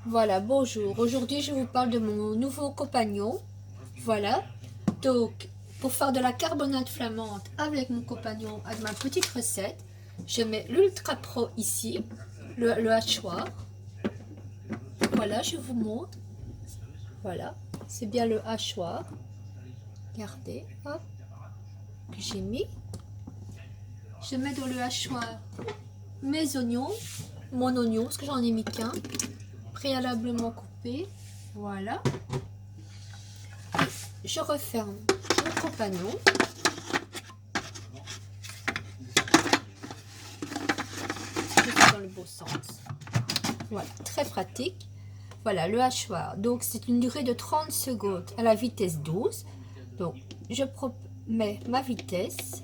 Voilà, bonjour. Aujourd'hui, je vous parle de mon nouveau compagnon. Voilà. Donc, pour faire de la carbonate flamande avec mon compagnon, avec ma petite recette, je mets l'Ultra Pro ici, le hachoir. Voilà, je vous montre. Voilà, c'est bien le hachoir. Regardez, hop, que j'ai mis. Je mets dans le hachoir mes oignons, mon oignon, parce que j'en ai mis qu'un, préalablement coupé. Voilà. Je referme mon compagnon. Dans le beau sens. Voilà, très pratique. Voilà, le hachoir. Donc, c'est une durée de 30 secondes à la vitesse 12. Donc, je mets ma vitesse.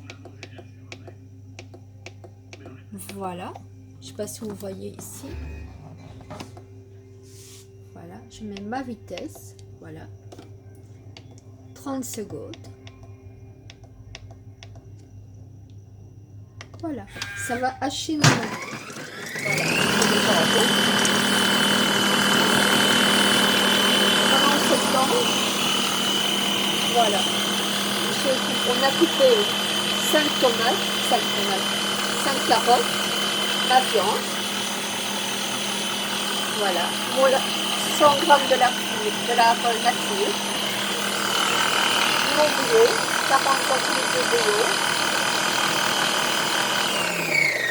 Voilà. Je ne sais pas si vous voyez ici. Voilà, je mets ma vitesse. Voilà. 30 secondes. Voilà. Ça va hacher normalement. Voilà. Voilà. On a coupé 5 tomates, 5 carottes, la viande. Voilà. 100 g de la nature. Mon bouillon, 40 centilitres de bouillon.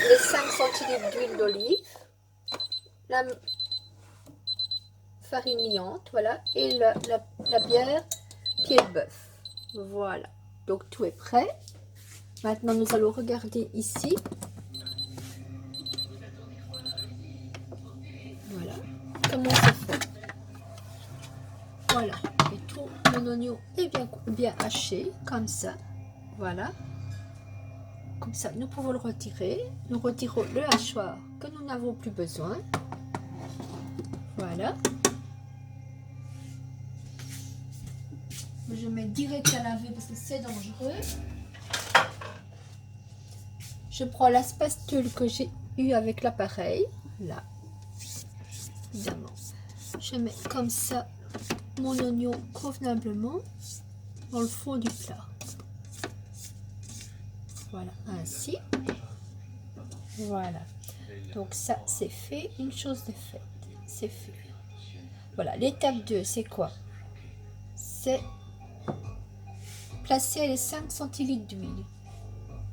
Les 5 centilitres d'huile d'olive. La farine liante, voilà. Et la bière pied de bœuf. Voilà, donc tout est prêt. Maintenant nous allons regarder ici. Voilà, comment c'est fait. Voilà, et tout mon oignon est bien haché, comme ça. Voilà, comme ça nous pouvons le retirer. Nous retirons le hachoir que nous n'avons plus besoin. Voilà. Je mets direct à laver parce que c'est dangereux. Je prends la spatule que j'ai eue avec l'appareil, là, évidemment. Je mets comme ça mon oignon convenablement dans le fond du plat. Voilà, ainsi. Voilà. Donc ça, c'est fait. Une chose est faite. C'est fait. Voilà, l'étape 2, c'est quoi? C'est placer les 5 centilitres d'huile.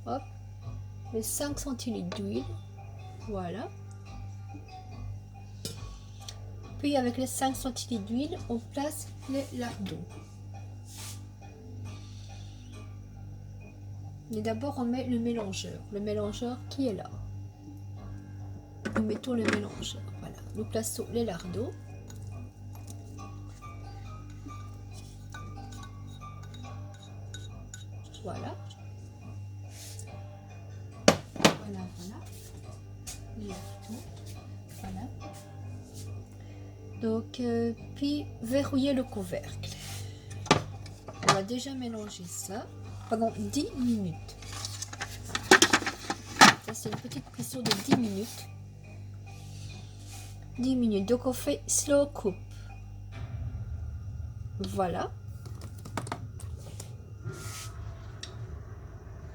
Hop. Les 5 centilitres d'huile. Voilà. Puis avec les 5 centilitres d'huile, on place les lardons. Et d'abord, on met le mélangeur qui est là. Nous mettons le mélangeur. Voilà. Nous plaçons les lardons. Voilà. Voilà. Les lardons. Voilà. Donc, puis verrouiller le couvercle. On va déjà mélanger ça pendant 10 minutes. Ça, c'est une petite cuisson de 10 minutes. 10 minutes. Donc, on fait slow cook. Voilà.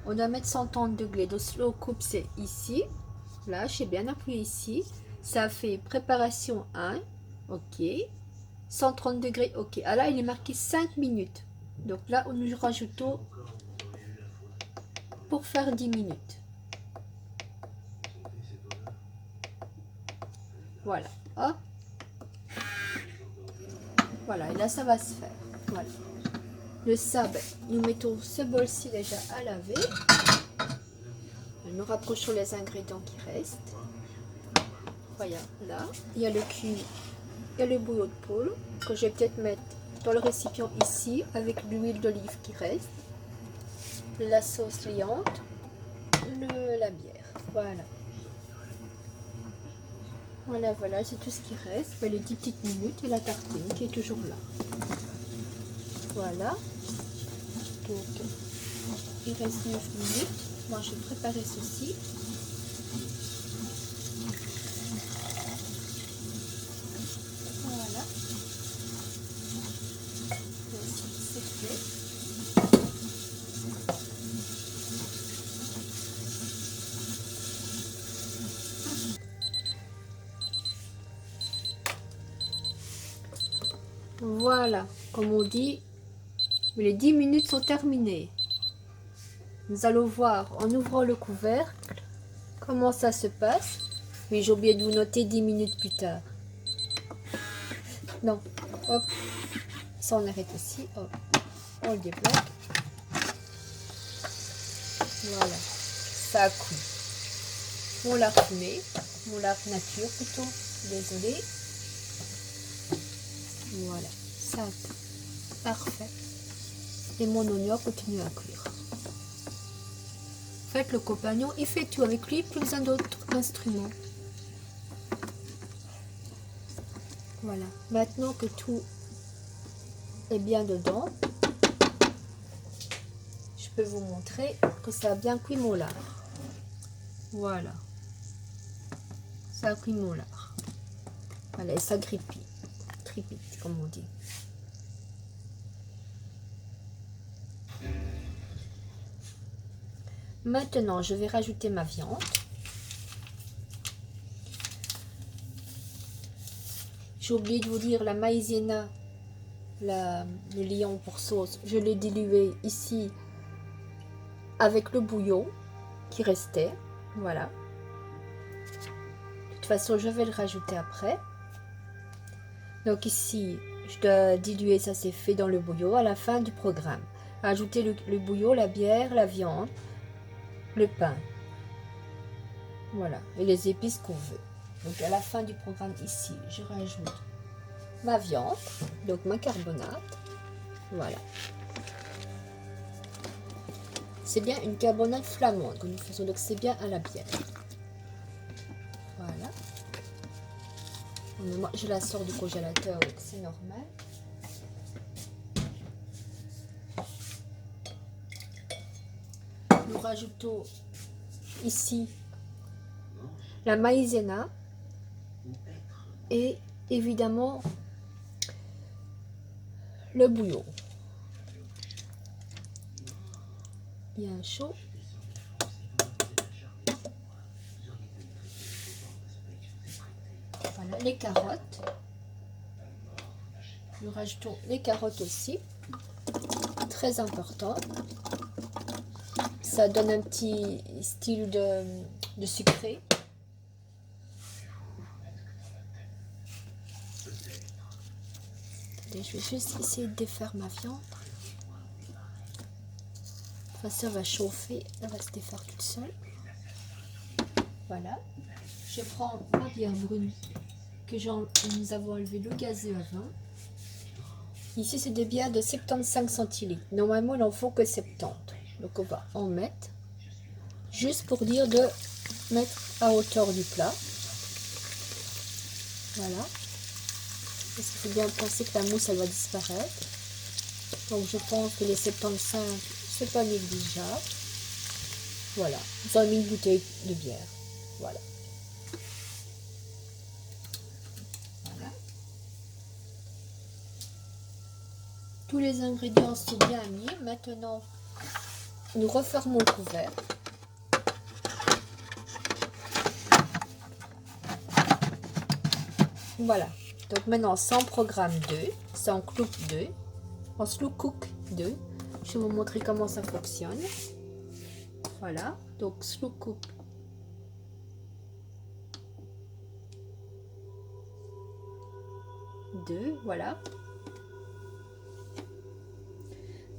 On doit mettre 130 degrés. Donc, slow cook, c'est ici. Là, j'ai bien appuyé ici. Ça fait préparation 1. OK. 130 degrés. OK. Ah là, il est marqué 5 minutes. Donc là, nous rajoutons pour faire 10 minutes. Voilà. Hop. Voilà. Et là, ça va se faire. Voilà. Le sable, nous mettons ce bol-ci déjà à laver. Nous rapprochons les ingrédients qui restent. Voilà. Là, il y a le cuit. Il y a le bouillon de poule que je vais peut-être mettre dans le récipient ici avec l'huile d'olive qui reste, la sauce liante, la bière. Voilà. Voilà, c'est tout ce qui reste. Les 10 petites minutes et la tartine qui est toujours là. Voilà. Donc, il reste 9 minutes. Moi, je vais préparer ceci. Voilà, comme on dit, les 10 minutes sont terminées. Nous allons voir en ouvrant le couvercle comment ça se passe. Mais j'ai oublié de vous noter 10 minutes plus tard. Non, hop, ça on arrête aussi, hop, on le débloque. Voilà, ça a cuit. On l'a fumé, on l'a nature plutôt, désolé. Voilà, ça a cuit. Parfait. Et mon oignon continue à cuire. En fait, le compagnon, il fait tout avec lui, plus besoin d'autres instruments. Voilà, maintenant que tout est bien dedans, je peux vous montrer que ça a bien cuit mon lard. Voilà, ça a cuit mon lard. Voilà, et ça gripite, comme on dit. Maintenant, je vais rajouter ma viande. J'ai oublié de vous dire, la maïzena, le lion pour sauce, je l'ai dilué ici avec le bouillon qui restait. Voilà. De toute façon, je vais le rajouter après. Donc ici, je dois diluer, ça c'est fait dans le bouillon à la fin du programme. Ajouter le bouillon, la bière, la viande, le pain. Voilà. Et les épices qu'on veut. Donc à la fin du programme ici, je rajoute ma viande, donc ma carbonate. Voilà. C'est bien une carbonate flamande que nous faisons, donc c'est bien à la bière. Voilà. Mais moi, je la sors du congélateur, donc c'est normal. Nous rajoutons ici la maïzena et évidemment le bouillon. Bien chaud. Voilà, les carottes. Nous rajoutons les carottes aussi. Très important. Ça donne un petit style de sucré. Attendez, je vais juste essayer de défaire ma viande. Enfin, ça va chauffer, elle va se défaire toute seule. Voilà. Je prends ma bière brune que nous avons enlevé le gazeux avant. Ici, c'est des bières de 75 centilitres. Normalement, il n'en faut que 70. Donc, on va en mettre. Juste pour dire de mettre à hauteur du plat. Voilà. Parce qu'il faut bien penser que la mousse, elle va disparaître. Donc, je pense que les 75, c'est pas négligeable. Voilà. Nous avons mis une bouteille de bière. Voilà. Tous les ingrédients sont bien mis. Maintenant, nous refermons le couvercle. Voilà. Donc maintenant, sans programme 2, sans cook 2, en slow cook 2. Je vais vous montrer comment ça fonctionne. Voilà. Donc slow cook 2, voilà.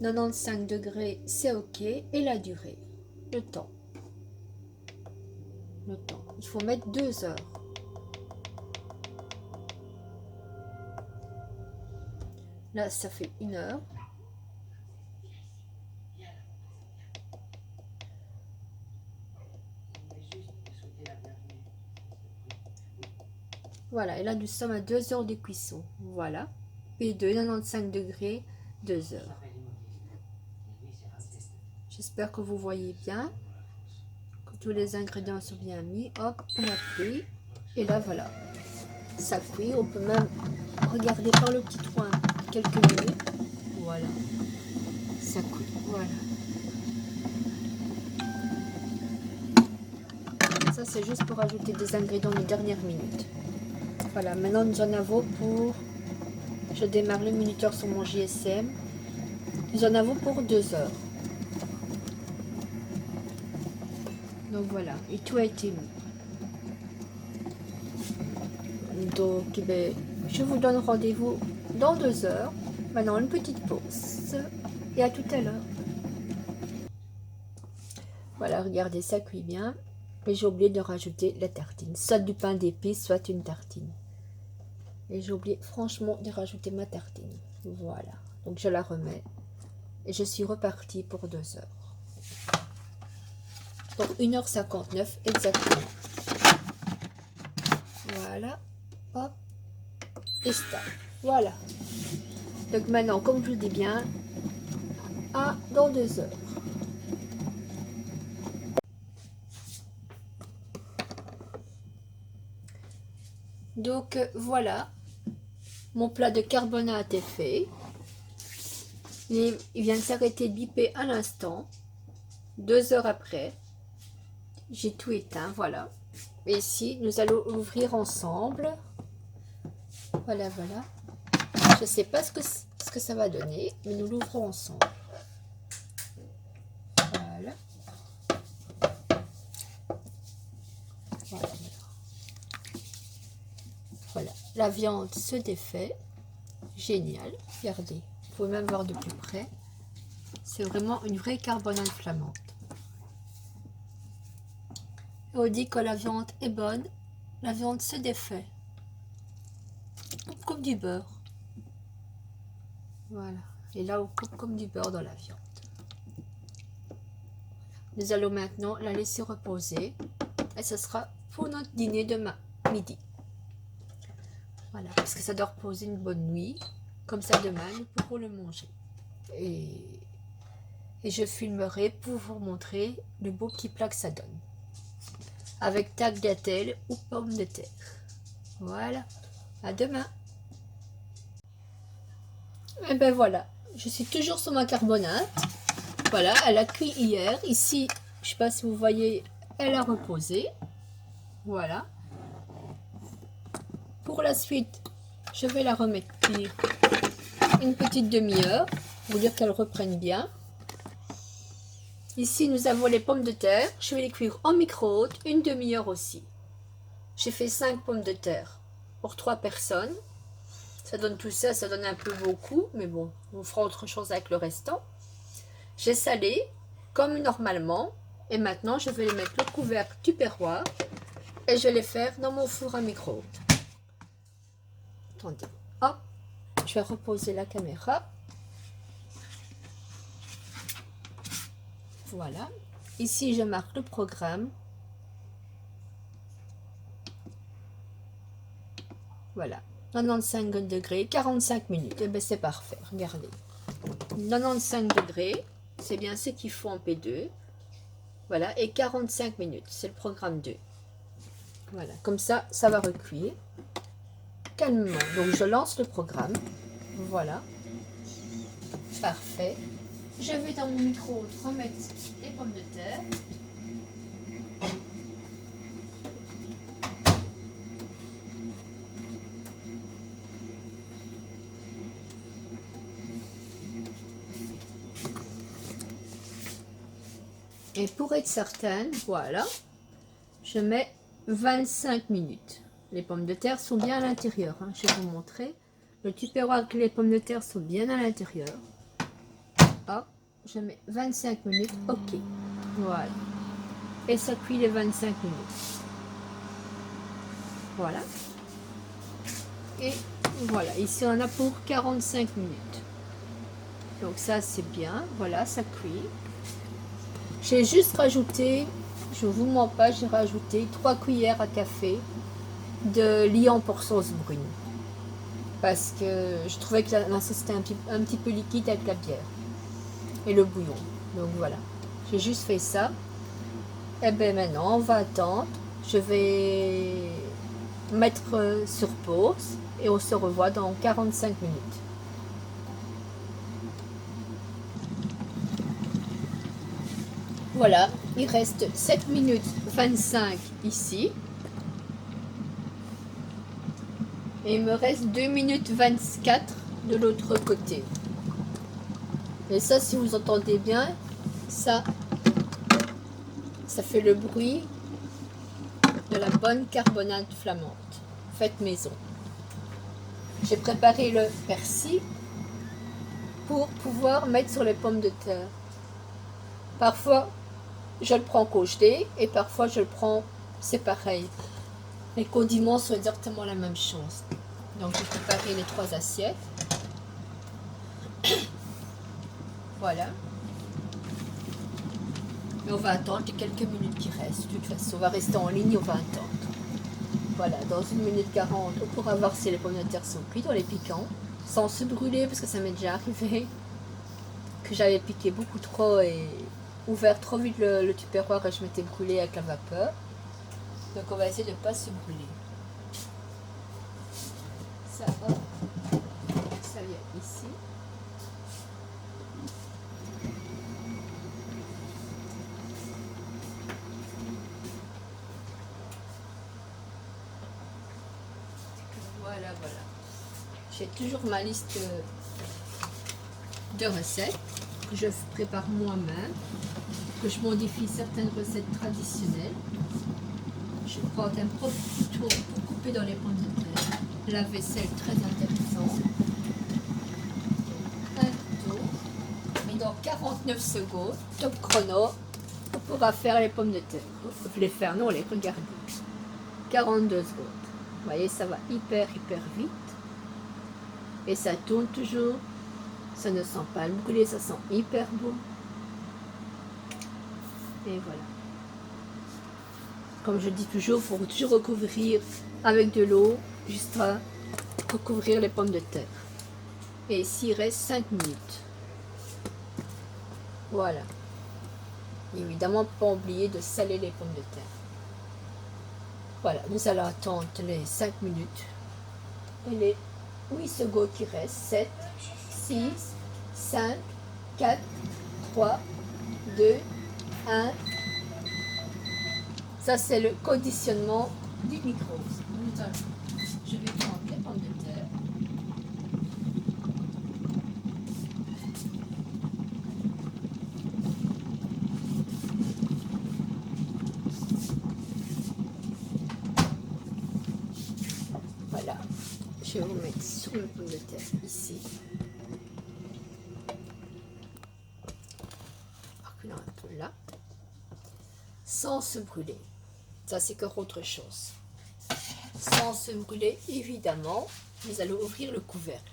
95 degrés, c'est ok. Et la durée, le temps. Il faut mettre 2 heures. Là, ça fait 1 heure. Voilà, et là, nous sommes à 2 heures de cuisson. Voilà. Et de 95 degrés, 2 heures. J'espère que vous voyez bien. Que tous les ingrédients sont bien mis. Hop, on appuie. Et là, voilà. Ça cuit. On peut même regarder par le petit trou quelques minutes. Voilà. Ça cuit. Voilà. Ça, c'est juste pour ajouter des ingrédients de dernière minute. Voilà. Maintenant, nous en avons pour Je démarre le minuteur sur mon GSM. Nous en avons pour 2 heures. Donc voilà, et tout a été mis. Donc eh bien, je vous donne rendez-vous dans 2 heures. Maintenant une petite pause. Et à tout à l'heure. Voilà, regardez, ça cuit bien. Et j'ai oublié de rajouter la tartine. Soit du pain d'épices, soit une tartine. Et j'ai oublié franchement de rajouter ma tartine. Voilà. Donc je la remets. Et je suis repartie pour 2 heures. Pour 1h59 exactement. Voilà. Hop. Et stop. Voilà. Donc maintenant, comme je vous dis bien, dans 2 heures. Donc voilà, mon plat de carbonate est fait. Il vient de s'arrêter de biper à l'instant. 2 heures après, j'ai tout éteint, voilà. Et ici, nous allons l'ouvrir ensemble. Voilà, voilà. Je ne sais pas ce que ça va donner, mais nous l'ouvrons ensemble. Voilà. Voilà. Voilà. La viande se défait. Génial. Regardez. Vous pouvez même voir de plus près. C'est vraiment une vraie carbonate flamande. Et on dit que la viande est bonne. La viande se défait. Comme du beurre. Voilà. Et là, on coupe comme du beurre dans la viande. Nous allons maintenant la laisser reposer. Et ce sera pour notre dîner demain midi. Voilà. Parce que ça doit reposer une bonne nuit. Comme ça, demain, nous pourrons le manger. Et je filmerai pour vous montrer le beau petit plat que ça donne. Avec tagliatelle ou pommes de terre. Voilà. À demain. Et ben voilà. Je suis toujours sur ma carbonate. Voilà, elle a cuit hier. Ici, je ne sais pas si vous voyez, elle a reposé. Voilà. Pour la suite, je vais la remettre cuire une petite demi-heure pour dire qu'elle reprenne bien. Ici, nous avons les pommes de terre. Je vais les cuire en micro-ondes une demi-heure aussi. J'ai fait 5 pommes de terre pour 3 personnes. Ça donne tout ça, ça donne un peu beaucoup, mais bon, on fera autre chose avec le restant. J'ai salé comme normalement et maintenant je vais les mettre le couvercle du perroir et je vais les faire dans mon four à micro-ondes. Attendez, hop, je vais reposer la caméra. Voilà, ici je marque le programme. Voilà, 95 degrés, 45 minutes, et bien c'est parfait, regardez. 95 degrés, c'est bien ce qu'il faut en P2. Voilà, et 45 minutes, c'est le programme 2. Voilà, comme ça, ça va recuire calmement. Donc je lance le programme, voilà, parfait. Je vais dans mon micro remettre les pommes de terre. Et pour être certaine, voilà, je mets 25 minutes. Les pommes de terre sont bien à l'intérieur. Hein. Je vais vous montrer. Le tupperware que les pommes de terre sont bien à l'intérieur. Hop, je mets 25 minutes. Ok, voilà. Et ça cuit les 25 minutes. Voilà. Et voilà, ici on a pour 45 minutes. Donc ça c'est bien. Voilà, ça cuit. J'ai juste rajouté, je ne vous mens pas, j'ai rajouté 3 cuillères à café de liant pour sauce brune. Parce que je trouvais que la sauce était un petit peu liquide avec la bière et le bouillon. Donc voilà, j'ai juste fait ça. Et bien maintenant, on va attendre. Je vais mettre sur pause et on se revoit dans 45 minutes. Voilà, il reste 7 minutes 25 ici. Et il me reste 2 minutes 24 de l'autre côté. Et ça, si vous entendez bien, ça fait le bruit de la bonne carbonate flamande, faite maison. J'ai préparé le persil pour pouvoir mettre sur les pommes de terre. Parfois, je le prends congelé et parfois je le prends, c'est pareil. Les condiments sont exactement la même chose. Donc j'ai préparé les 3 assiettes. Voilà. Et on va attendre les quelques minutes qui restent. De toute façon, on va rester en ligne, on va attendre. Voilà, dans 1 minute 40, on pourra voir si les pommes de terre sont cuites, on les piquant, sans se brûler, parce que ça m'est déjà arrivé que j'avais piqué beaucoup trop et ouvert trop vite le tupperware et je m'étais brûlée avec la vapeur. Donc on va essayer de ne pas se brûler. Ça va, ça vient ici. Voilà, voilà. J'ai toujours ma liste de recettes que je prépare moi-même, que je modifie certaines recettes traditionnelles. Je prends un petit tour pour couper dans les pommes de terre. La vaisselle, très intéressant. Un couteau. Et dans 49 secondes, top chrono, on pourra faire les pommes de terre. Les faire, non, les regarder. 42 secondes. Vous voyez, ça va hyper vite. Et ça tourne toujours. Ça ne sent pas le brûler, ça sent hyper bon. Et voilà. Comme je dis toujours, il faut toujours recouvrir avec de l'eau, juste à recouvrir les pommes de terre. Et ici, il reste 5 minutes. Voilà. Évidemment, pas oublier de saler les pommes de terre. Voilà, nous allons attendre les 5 minutes. Et les 8 secondes qui restent. 7, 6, 5, 4, 3, 2, 1. Ça, c'est le conditionnement du micro. Je vais prendre les pommes de terre. Voilà. Je vais vous mettre sur le pomme de terre ici. Reculant un peu là. Sans se brûler. Ça, c'est encore autre chose. Sans se brûler, évidemment, nous allons ouvrir le couvercle.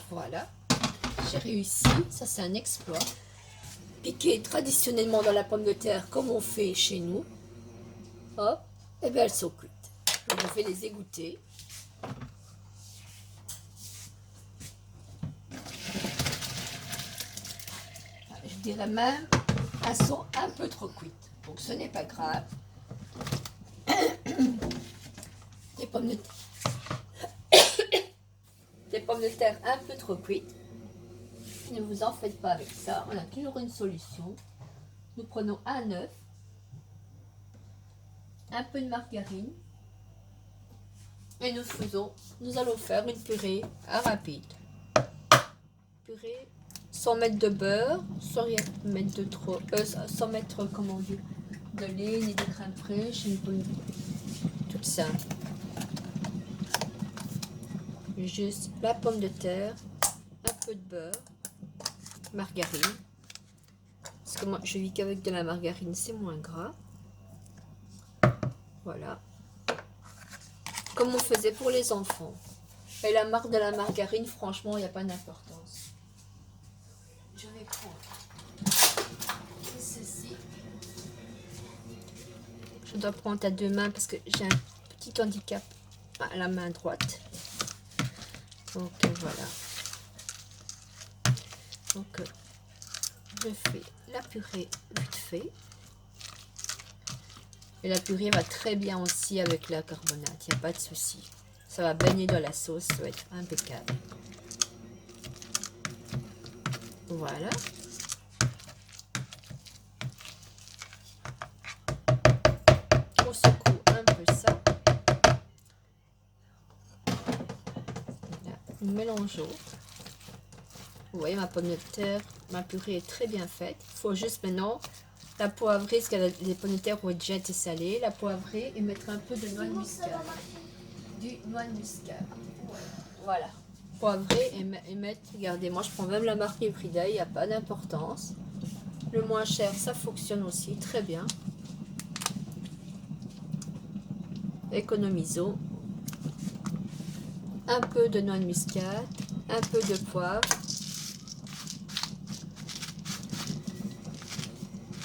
Voilà. J'ai réussi. Ça, c'est un exploit. Piquer traditionnellement dans la pomme de terre, comme on fait chez nous. Hop. Et bien, elles sont cuites. Donc, je vais les égoutter. Je dirais même, elles sont un peu trop cuites. Donc ce n'est pas grave. Des pommes de terre. Des pommes de terre un peu trop cuites. Ne vous en faites pas avec ça. On a toujours une solution. Nous prenons un œuf, un peu de margarine. Et nous allons faire une purée rapide. Purée sans mettre de beurre, sans rien mettre de trop, sans mettre, comment dire, de lait ni de crème fraîche, une bonne, toute simple. Juste la pomme de terre, un peu de beurre, margarine. Parce que moi, je vis qu'avec de la margarine, c'est moins gras. Voilà. Comme on faisait pour les enfants. Et la marque de la margarine, franchement, il n'y a pas d'importance. Je vais prendre ceci. Je dois prendre à 2 mains parce que j'ai un petit handicap à la main droite. Donc voilà. Donc je fais la purée vite fait. Et la purée va très bien aussi avec la carbonate, il n'y a pas de souci. Ça va baigner dans la sauce, ça va être impeccable. Voilà. On secoue un peu ça. mélangeons. Vous voyez, ma pomme de terre, ma purée est très bien faite. Il faut juste maintenant la poivrer, parce que les pommes de terre ont déjà été salées. La poivrer et mettre un peu de noix de muscade. Du noix de muscade. Voilà. Poivrer et mettre, regardez, moi je prends même la marque Everyday, il n'y a pas d'importance. Le moins cher, ça fonctionne aussi très bien. Économisons. Un peu de noix de muscade, un peu de poivre.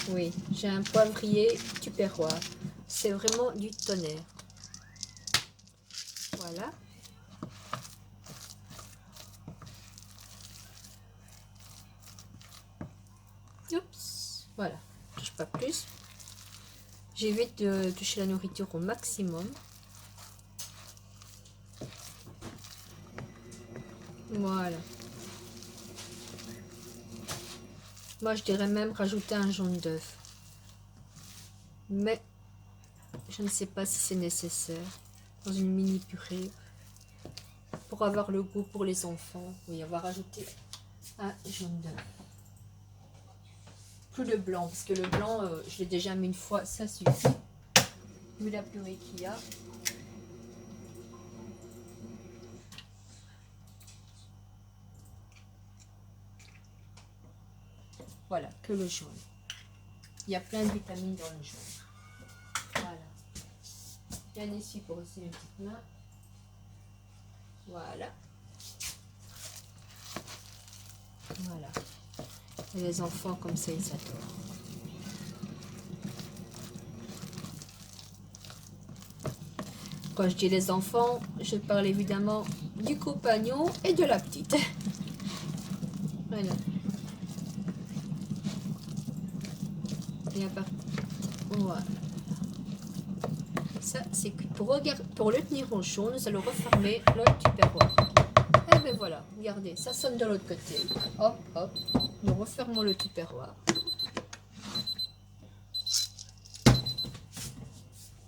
Oui, j'ai un poivrier tupperware. C'est vraiment du tonnerre. Voilà. Oups. Voilà. Je touche pas plus. J'évite de toucher la nourriture au maximum. Voilà. Moi, je dirais même rajouter un jaune d'œuf. Mais je ne sais pas si c'est nécessaire. Dans une mini purée. Pour avoir le goût pour les enfants. Oui, on va rajouter un jaune d'œuf. Plus de blanc, parce que le blanc, je l'ai déjà mis une fois, ça suffit. Vu la purée qu'il y a. Voilà, que le jaune. Il y a plein de vitamines dans le jaune. Voilà. Bien ici pour aussi une petite main. Voilà. Voilà. Et les enfants comme ça, ils adorent. Quand je dis les enfants, je parle évidemment du compagnon et de la petite. Voilà. Et à part... Voilà. Ça, c'est cuit. Pour le tenir au chaud, nous allons refermer le tupperware. Et bien voilà, regardez, ça sonne de l'autre côté. Hop, hop. Nous refermons le tupperware.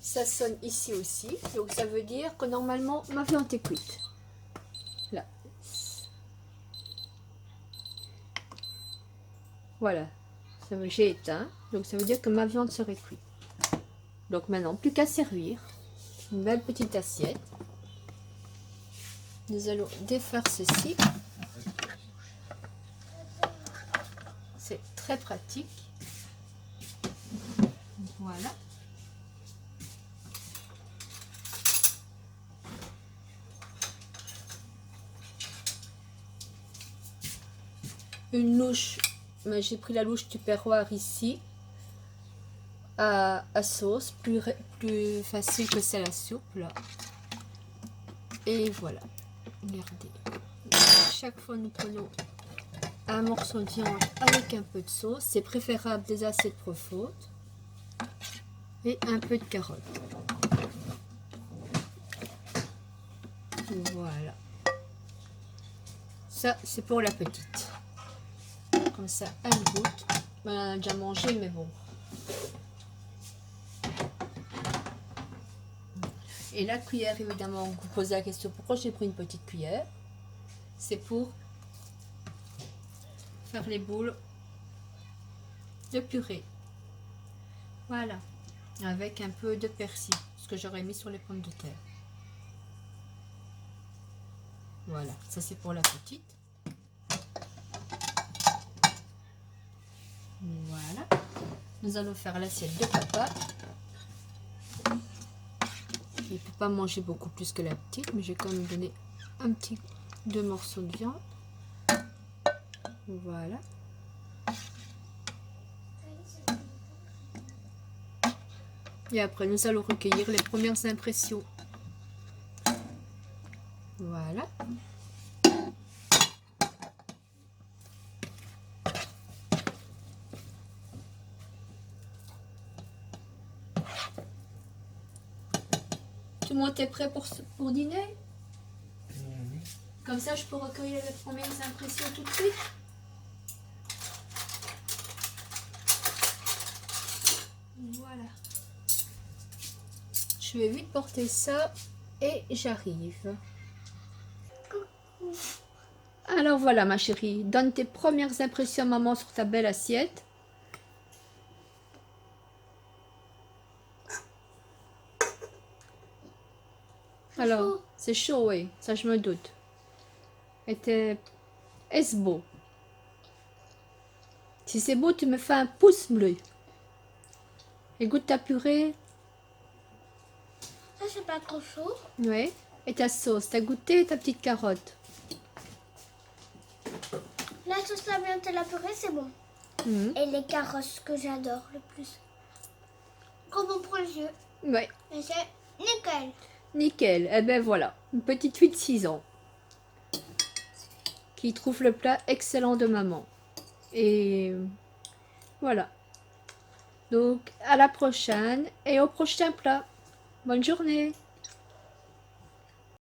Ça sonne ici aussi. Donc ça veut dire que normalement, ma viande est cuite. Là. Voilà. J'ai éteint. Donc ça veut dire que ma viande serait cuite. Donc maintenant, plus qu'à servir. Une belle petite assiette. Nous allons défaire ceci. C'est très pratique. Voilà. Une louche. J'ai pris la louche tupperware ici. À sauce, plus facile que celle à soupe là. Et voilà. Regardez. Chaque fois nous prenons un morceau de viande avec un peu de sauce. C'est préférable des assiettes profondes. Et un peu de carottes. Voilà. Ça, c'est pour la petite. Comme ça, elle goûte. Elle a déjà mangé, mais bon. Et la cuillère, évidemment, vous posez la question pourquoi j'ai pris une petite cuillère. C'est pour faire les boules de purée. Voilà. Avec un peu de persil, ce que j'aurais mis sur les pommes de terre. Voilà, ça c'est pour la petite. Voilà. Nous allons faire l'assiette de papa. Il ne peut pas manger beaucoup plus que la petite, mais j'ai quand même donné un petit 2 morceaux de viande. Voilà. Et après, nous allons recueillir les premières impressions. Voilà. Tout le monde est prêt pour dîner? Comme ça, je peux recueillir les premières impressions tout de suite. Voilà. Je vais vite porter ça et j'arrive. Coucou. Alors voilà ma chérie, donne tes premières impressions maman sur ta belle assiette. Alors, c'est chaud, oui, ça je me doute. Est-ce beau? Si c'est beau, tu me fais un pouce bleu. Et goûte ta purée. Ça, c'est pas trop chaud. Oui. Et ta sauce, t'as goûté ta petite carotte? La sauce la viande et la purée, c'est bon. Mhm. Et les carottes que j'adore le plus. Comme pour les yeux. Oui. Et c'est nickel. Nickel. Eh ben voilà, une petite fille de 6 ans qui trouve le plat excellent de maman. Et voilà. Donc, à la prochaine et au prochain plat. Bonne journée.